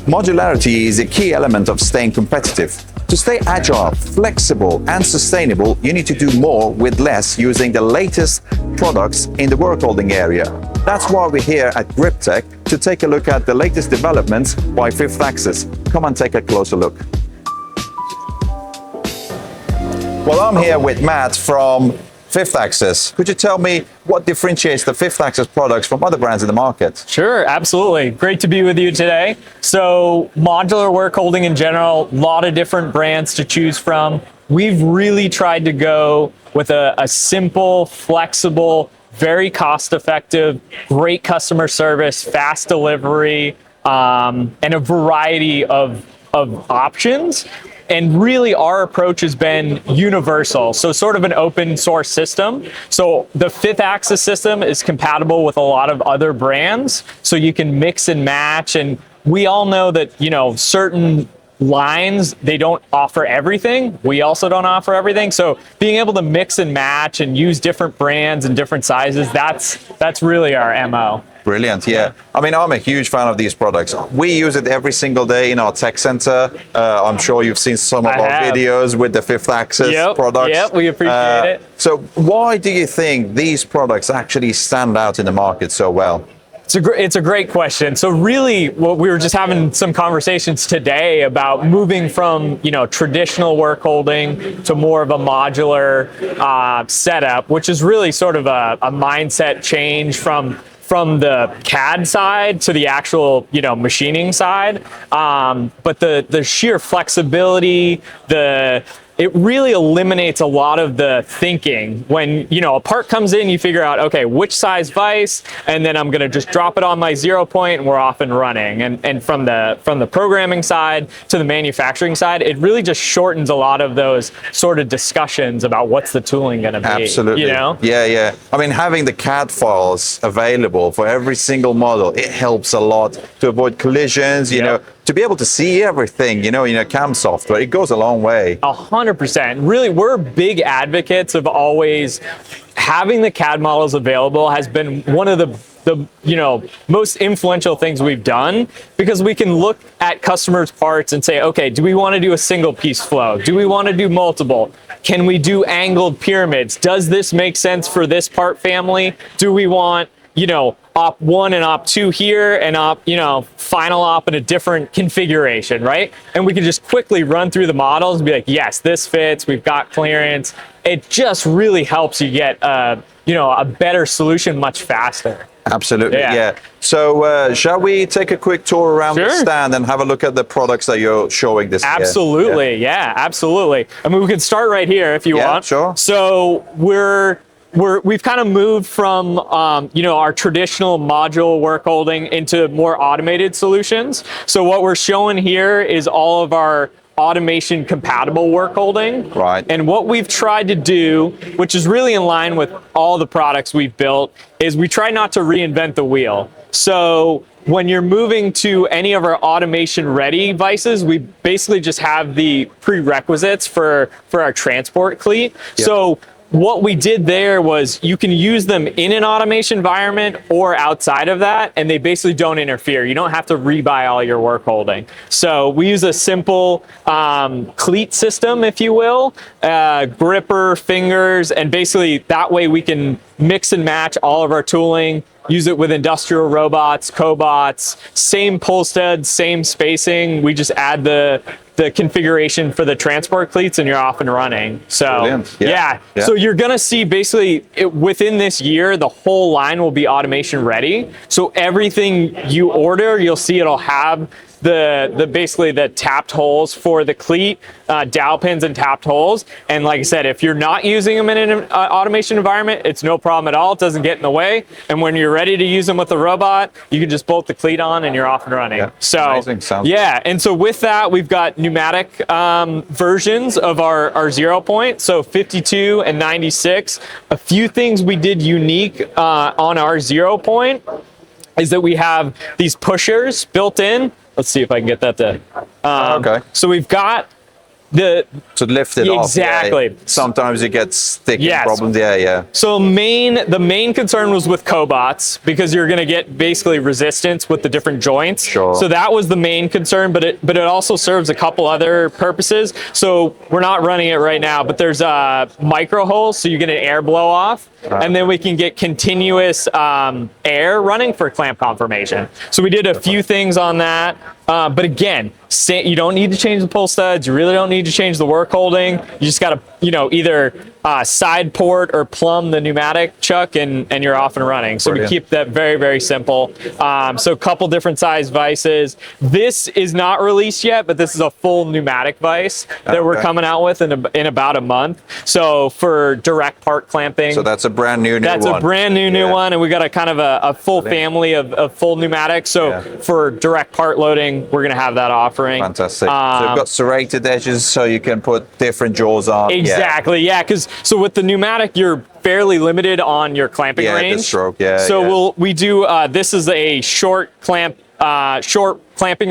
Modularity is a key element of staying competitive. To stay agile, flexible, and sustainable, you need to do more with less using the latest products in the workholding area. That's why we're here at Griptec to take a look at the latest developments by Fifth Axis. Come and take a closer look. Well, I'm here with Matt from Fifth Axis. Could you tell me what differentiates the Fifth Axis products from other brands in the market? Sure, absolutely. Great to be with you today. So modular workholding in general, a lot of different brands to choose from. We've really tried to go with a simple, flexible, very cost-effective, great customer service, fast delivery, and a variety of options. And really our approach has been universal, so sort of an open source system. So the Fifth Axis system is compatible with a lot of other brands, so you can mix and match. And we all know that, certain lines, they don't offer everything. We also don't offer everything. So being able to mix and match and use different brands and different sizes, that's really our MO. Brilliant, yeah. I mean, I'm a huge fan of these products. We use it every single day in our tech center. I'm sure you've seen some of our videos with the Fifth Axis products. Yep, we appreciate it. So why do you think these products actually stand out in the market so well? It's a great question. So really, what we were just having some conversations today about moving from traditional work holding to more of a modular setup, which is really sort of a mindset change from the CAD side to the actual machining side. But the sheer flexibility, it really eliminates a lot of the thinking. When a part comes in, you figure out, okay, which size vise, and then I'm going to just drop it on my 0 point, and we're off and running. And from the programming side to the manufacturing side, it really just shortens a lot of those sort of discussions about what's the tooling going to be. Absolutely. Yeah. I mean, having the CAD files available for every single model, it helps a lot to avoid collisions. To be able to see everything, CAM software, it goes a long way. 100%. Really, we're big advocates of always having the CAD models available. Has been one of the most influential things we've done, because we can look at customers' parts and say, okay, do we want to do a single piece flow? Do we want to do multiple? Can we do angled pyramids? Does this make sense for this part family? Do we want op 1 and op 2 here, and final op in a different configuration, right? And we can just quickly run through the models and be like, yes, this fits, we've got clearance. It just really helps you get a better solution much faster. Absolutely, yeah. So shall we take a quick tour around the stand and have a look at the products that you're showing this year? Absolutely, yeah, absolutely. I mean, we can start right here if you want. Sure. So we've kind of moved from our traditional module work holding into more automated solutions. So what we're showing here is all of our automation compatible work holding. Right. And what we've tried to do, which is really in line with all the products we've built, is we try not to reinvent the wheel. So when you're moving to any of our automation ready vices, we basically just have the prerequisites for our transport cleat. Yep. So what we did there was you can use them in an automation environment or outside of that, and they basically don't interfere. You don't have to rebuy all your work holding. So we use a simple cleat system, if you will, gripper, fingers, and basically that way we can mix and match all of our tooling, use it with industrial robots, cobots, same pull stud, same spacing. We just add the configuration for the transport cleats and you're off and running. So yeah. So you're gonna see basically within this year, the whole line will be automation ready. So everything you order, you'll see it'll have basically the tapped holes for the cleat, dowel pins and tapped holes. And like I said, if you're not using them in an automation environment, it's no problem at all. It doesn't get in the way. And when you're ready to use them with the robot, you can just bolt the cleat on and you're off and running. Yeah. So amazing. and so with that, we've got pneumatic versions of our 0 point, so 52 and 96. A few things we did unique on our 0 point is that we have these pushers built in. Let's see if I can get that to. Okay. So we've got to lift it off. Exactly. Yeah. Sometimes you get sticking Yes. problems. Yeah. So the main concern was with cobots, because you're going to get basically resistance with the different joints. Sure. So that was the main concern, but it also serves a couple other purposes. So we're not running it right now, but there's micro holes, so you get an air blow off, and then we can get continuous air running for clamp conformation. So we did a few things on that. But again, you don't need to change the pull studs. You really don't need to change the work holding. You just got to, either side port or plumb the pneumatic chuck, and you're off and running. So Brilliant. we keep that very, very simple. So a couple different size vices. This is not released yet, but this is a full pneumatic vise that we're coming out with in about a month. So for direct part clamping. So that's a brand new one. That's a brand new one, and we got a kind of a full family of full pneumatics. So for direct part loading, we're going to have that offering. Fantastic. So you've got serrated edges, so you can put different jaws on. Exactly, yeah. Because so with the pneumatic, you're fairly limited on your clamping range. The stroke, So we do. This is a short clamping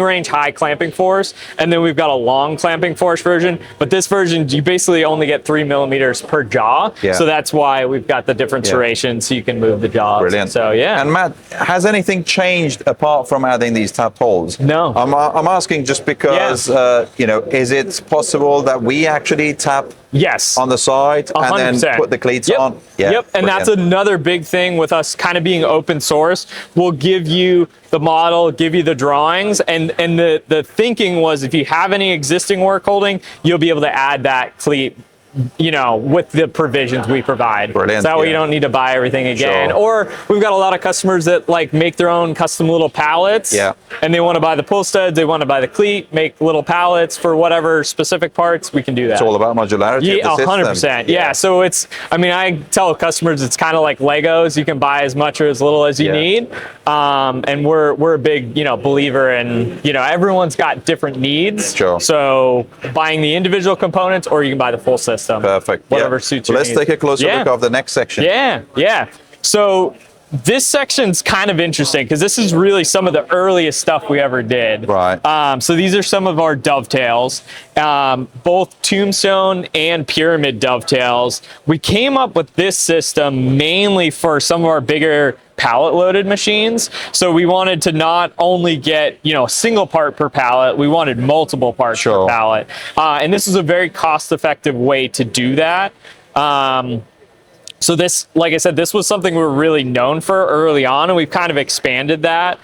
range, high clamping force, and then we've got a long clamping force version. But this version, you basically only get 3 millimeters per jaw. Yeah. So that's why we've got the different serrations, so you can move the jaws. Brilliant. So yeah. And Matt, has anything changed apart from adding these tap holes? No. I'm asking just because is it possible that we actually tap Yes. on the side and then put the cleats on? Yeah, yep. And that's another big thing with us kind of being open source. We'll give you the model, give you the drawings, and the thinking was, if you have any existing work holding, you'll be able to add that cleat, with the provisions we provide. Brilliant. So that way you don't need to buy everything again. Sure. Or we've got a lot of customers that make their own custom little pallets. Yeah. And they want to buy the pull studs, they want to buy the cleat, make little pallets for whatever specific parts, we can do that. It's all about modularity. Yeah, of the 100%. system. Yeah. So I tell customers it's kind of like Legos. You can buy as much or as little as you need. And we're a big, believer in, everyone's got different needs. Sure. So buying the individual components, or you can buy the full system. Perfect. Whatever suits your Let's needs. take a closer look of the next section. Yeah. So this section's kind of interesting, because this is really some of the earliest stuff we ever did. Right. So these are some of our dovetails, both tombstone and pyramid dovetails. We came up with this system mainly for some of our bigger pallet loaded machines. So we wanted to not only get, a single part per pallet, we wanted multiple parts per pallet. And this is a very cost effective way to do that. So this, like I said, this was something we were really known for early on, and we've kind of expanded that.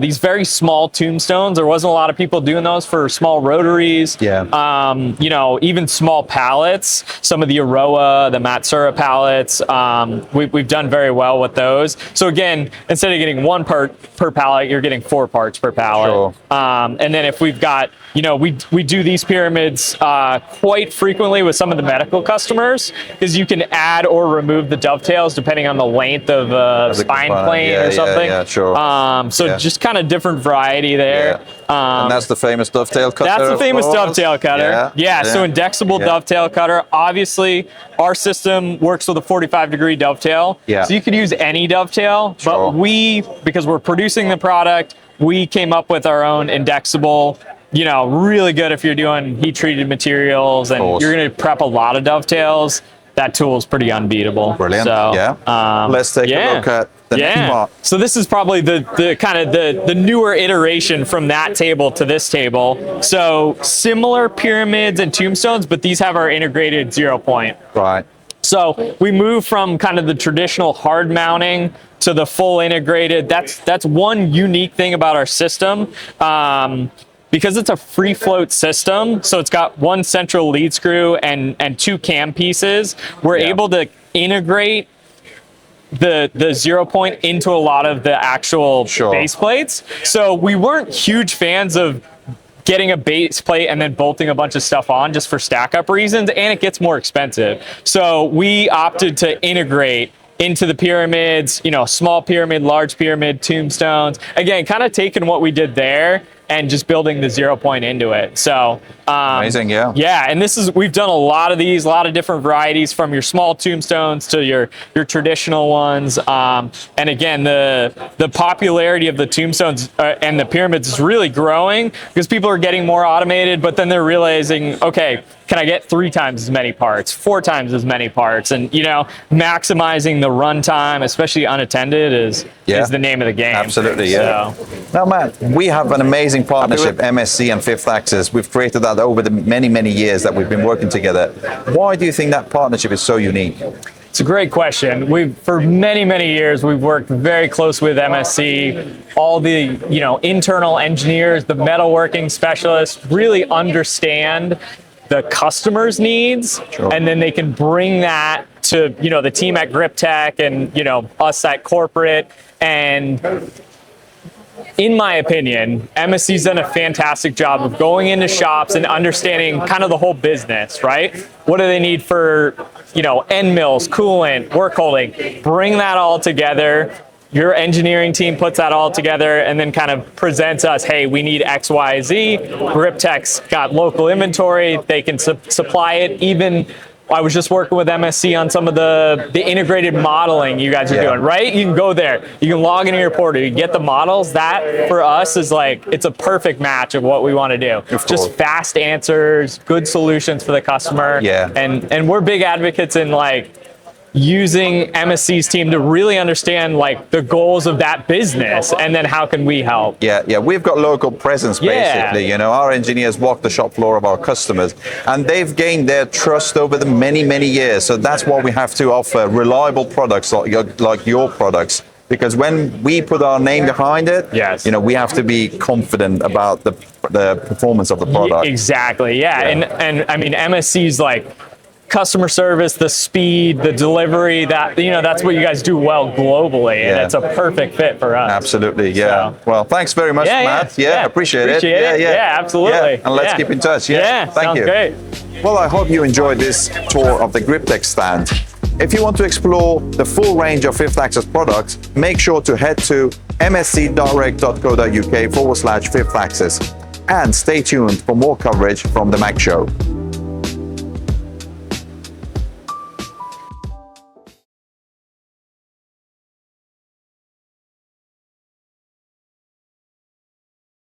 These very small tombstones, there wasn't a lot of people doing those for small rotaries. Yeah. Even small pallets, some of the Aroa, the Matsura pallets, we've done very well with those. So again, instead of getting one part per pallet, you're getting 4 parts per pallet. Sure. And then if we've got, we do these pyramids quite frequently with some of the medical customers, because you can add or remove the dovetails depending on the length of a spine plane or something. Yeah, sure. Just kind of different variety there. And that's the famous dovetail cutter. That's the famous dovetail cutter. Yeah. So indexable dovetail cutter. Obviously, our system works with a 45-degree dovetail. Yeah. So you could use any dovetail, but because we're producing the product, we came up with our own indexable. Really good if you're doing heat-treated materials and you're going to prep a lot of dovetails. That tool is pretty unbeatable. Brilliant. So, let's take a look at the next part. So this is probably the kind of the newer iteration from that table to this table. So similar pyramids and tombstones, but these have our integrated 0 point. Right. So we move from kind of the traditional hard mounting to the full integrated. That's one unique thing about our system. Because it's a free float system, so it's got one central lead screw and 2 cam pieces, we're able to integrate the 0 point into a lot of the actual base plates. So we weren't huge fans of getting a base plate and then bolting a bunch of stuff on just for stack up reasons, and it gets more expensive. So we opted to integrate into the pyramids, small pyramid, large pyramid, tombstones. Again, kind of taking what we did there and just building the 0 point into it. So Amazing, yeah. Yeah, and we've done a lot of these, a lot of different varieties, from your small tombstones to your traditional ones. And again, the popularity of the tombstones and the pyramids is really growing because people are getting more automated, but then they're realizing, okay, can I get 3 times as many parts, 4 times as many parts? And maximizing the runtime, especially unattended, is the name of the game. Absolutely, yeah. So. Now, Matt, we have an amazing partnership, MSC and Fifth Axis. We've created that over the many years that we've been working together. Why do you think that partnership is so unique? It's a great question. For many years, we've worked very close with MSC. All the internal engineers, the metalworking specialists really understand the customer's needs, and then they can bring that to the team at Griptec and us at corporate. And in my opinion, MSC's done a fantastic job of going into shops and understanding kind of the whole business, right? What do they need for end mills, coolant, work holding? Bring that all together. Your engineering team puts that all together and then kind of presents us, hey, we need X, Y, Z. Griptec's got local inventory. They can supply it. Even I was just working with MSC on some of the integrated modeling you guys are doing, right? You can go there. You can log into your portal. You get the models. That, for us, is it's a perfect match of what we want to do. Just fast answers, good solutions for the customer. Yeah. And we're big advocates in using MSC's team to really understand the goals of that business, and then how can we help? Yeah, we've got local presence basically. Our engineers walk the shop floor of our customers, and they've gained their trust over the many years. So that's why we have to offer reliable products like your products. Because when we put our name behind it, we have to be confident about the performance of the product. Exactly. Yeah. And I mean, MSC's customer service, the speed, the delivery, that's what you guys do well globally, and it's a perfect fit for us. Absolutely, yeah. So. Well, thanks very much, Matt. Appreciate it. Yeah, absolutely. And let's keep in touch. Thank you. Great. Well, I hope you enjoyed this tour of the Griptec stand. If you want to explore the full range of Fifth Axis products, make sure to head to mscdirect.co.uk/Fifth Axis, and stay tuned for more coverage from the MACH show.